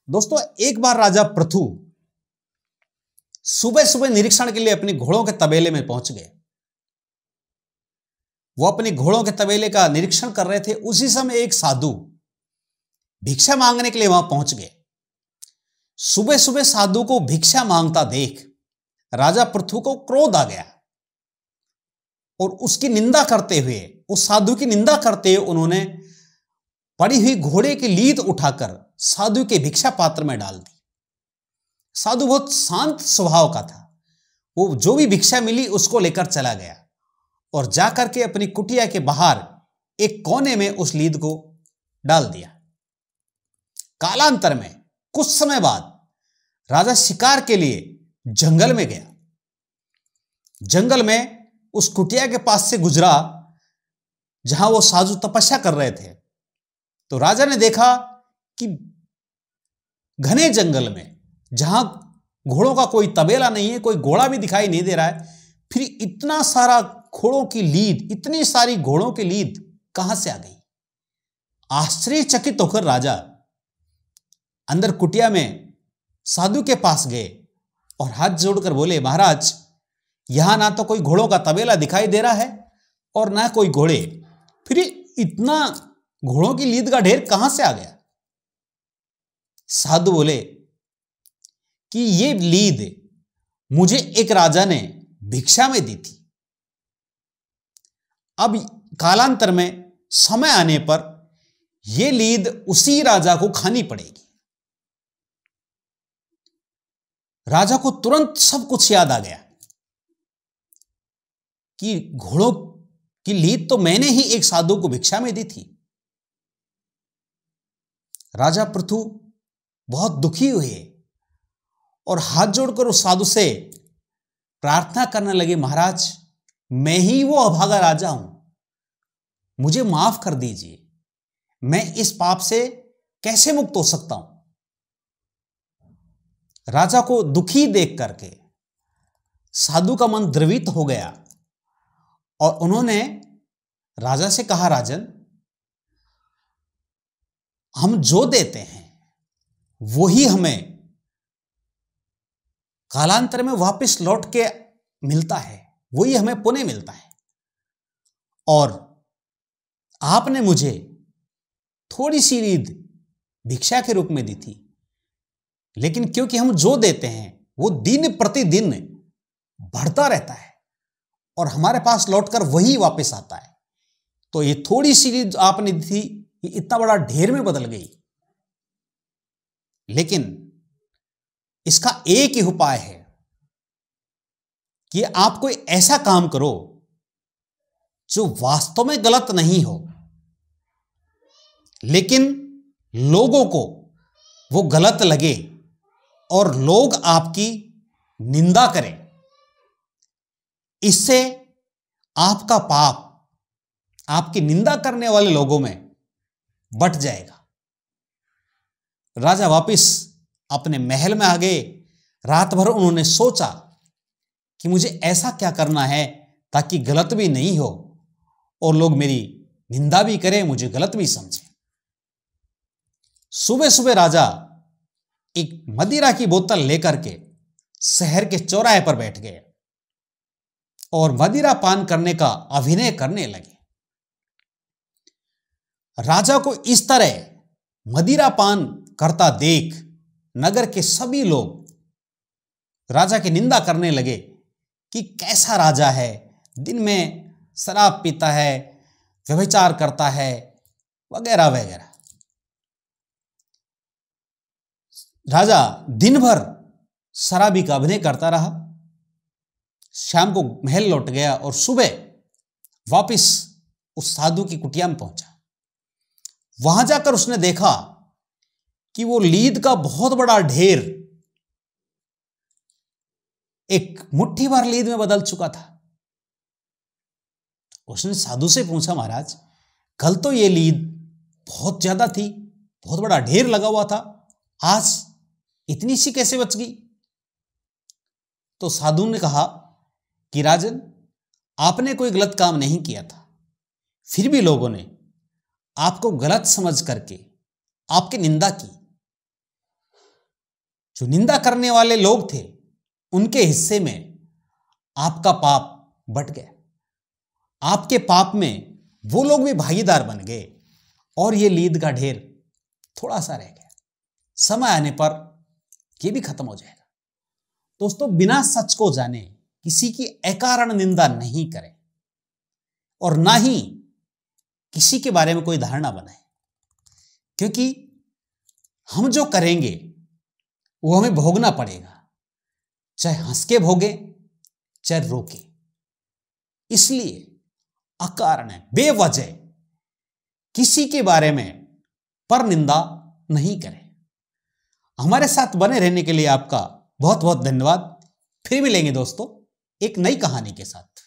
दोस्तों, एक बार राजा पृथु सुबह सुबह निरीक्षण के लिए अपने घोड़ों के तबेले में पहुंच गए। वो अपने घोड़ों के तबेले का निरीक्षण कर रहे थे। उसी समय एक साधु भिक्षा मांगने के लिए वहां पहुंच गए। सुबह सुबह साधु को भिक्षा मांगता देख राजा पृथु को क्रोध आ गया और उसकी निंदा करते हुए, उस साधु की निंदा करते हुए उन्होंने पड़ी हुई घोड़े की लीद उठाकर साधु के भिक्षा पात्र में डाल दी। साधु बहुत शांत स्वभाव का था। वो जो भी भिक्षा मिली उसको लेकर चला गया और जाकर के अपनी कुटिया के बाहर एक कोने में उस लीद को डाल दिया। कालांतर में कुछ समय बाद राजा शिकार के लिए जंगल में गया। जंगल में उस कुटिया के पास से गुजरा जहां वो साधु तपस्या कर रहे थे। तो राजा ने देखा कि घने जंगल में, जहां घोड़ों का कोई तबेला नहीं है, कोई घोड़ा भी दिखाई नहीं दे रहा है, फिर इतना सारा घोड़ों की लीद, इतनी सारी घोड़ों की लीद कहां से आ गई। आश्चर्यचकित होकर राजा अंदर कुटिया में साधु के पास गए और हाथ जोड़कर बोले, महाराज, यहां ना तो कोई घोड़ों का तबेला दिखाई दे रहा है और ना कोई घोड़े, फिर इतना घोड़ों की लीद का ढेर कहां से आ गया। साधु बोले कि ये लीद मुझे एक राजा ने भिक्षा में दी थी। अब कालांतर में समय आने पर यह लीद उसी राजा को खानी पड़ेगी। राजा को तुरंत सब कुछ याद आ गया कि घोड़ों की लीद तो मैंने ही एक साधु को भिक्षा में दी थी। राजा पृथु बहुत दुखी हुए और हाथ जोड़कर उस साधु से प्रार्थना करने लगे, महाराज, मैं ही वो अभागा राजा हूं, मुझे माफ कर दीजिए, मैं इस पाप से कैसे मुक्त हो सकता हूं। राजा को दुखी देख करके साधु का मन द्रवित हो गया और उन्होंने राजा से कहा, राजन, हम जो देते हैं वही हमें कालांतर में वापस लौट के मिलता है, वही हमें पुण्य मिलता है। और आपने मुझे थोड़ी सी लीद भिक्षा के रूप में दी थी, लेकिन क्योंकि हम जो देते हैं वो दिन प्रतिदिन बढ़ता रहता है और हमारे पास लौटकर वही वापस आता है, तो ये थोड़ी सी लीद आपने दी थी, ये इतना बड़ा ढेर में बदल गई। लेकिन इसका एक ही उपाय है कि आप कोई ऐसा काम करो जो वास्तव में गलत नहीं हो, लेकिन लोगों को वो गलत लगे और लोग आपकी निंदा करें। इससे आपका पाप आपकी निंदा करने वाले लोगों में बट जाएगा। राजा वापिस अपने महल में आ गए। रात भर उन्होंने सोचा कि मुझे ऐसा क्या करना है ताकि गलत भी नहीं हो और लोग मेरी निंदा भी करें, मुझे गलत भी समझें। सुबह सुबह राजा एक मदिरा की बोतल लेकर के शहर के चौराहे पर बैठ गए और मदिरा पान करने का अभिनय करने लगे। राजा को इस तरह मदिरा पान करता देख नगर के सभी लोग राजा की निंदा करने लगे कि कैसा राजा है, दिन में शराब पीता है, व्यभिचार करता है, वगैरह वगैरह। राजा दिन भर शराबी का अभिनय करता रहा। शाम को महल लौट गया और सुबह वापिस उस साधु की कुटिया में पहुंचा। वहां जाकर उसने देखा कि वो लीद का बहुत बड़ा ढेर एक मुट्ठी भर लीद में बदल चुका था। उसने साधु से पूछा, महाराज, कल तो ये लीद बहुत ज्यादा थी, बहुत बड़ा ढेर लगा हुआ था, आज इतनी सी कैसे बच गई। तो साधु ने कहा कि राजन, आपने कोई गलत काम नहीं किया था, फिर भी लोगों ने आपको गलत समझ करके आपकी निंदा की। जो निंदा करने वाले लोग थे उनके हिस्से में आपका पाप बट गया। आपके पाप में वो लोग भी भागीदार बन गए और ये लीद का ढेर थोड़ा सा रह गया। समय आने पर ये भी खत्म हो जाएगा। दोस्तों, बिना सच को जाने किसी की अकारण निंदा नहीं करें और ना ही किसी के बारे में कोई धारणा बनाए, क्योंकि हम जो करेंगे वो हमें भोगना पड़ेगा, चाहे हंस के भोगे चाहे रोके। इसलिए अकारण बेवजह किसी के बारे में पर निंदा नहीं करें। हमारे साथ बने रहने के लिए आपका बहुत बहुत धन्यवाद। फिर मिलेंगे दोस्तों एक नई कहानी के साथ।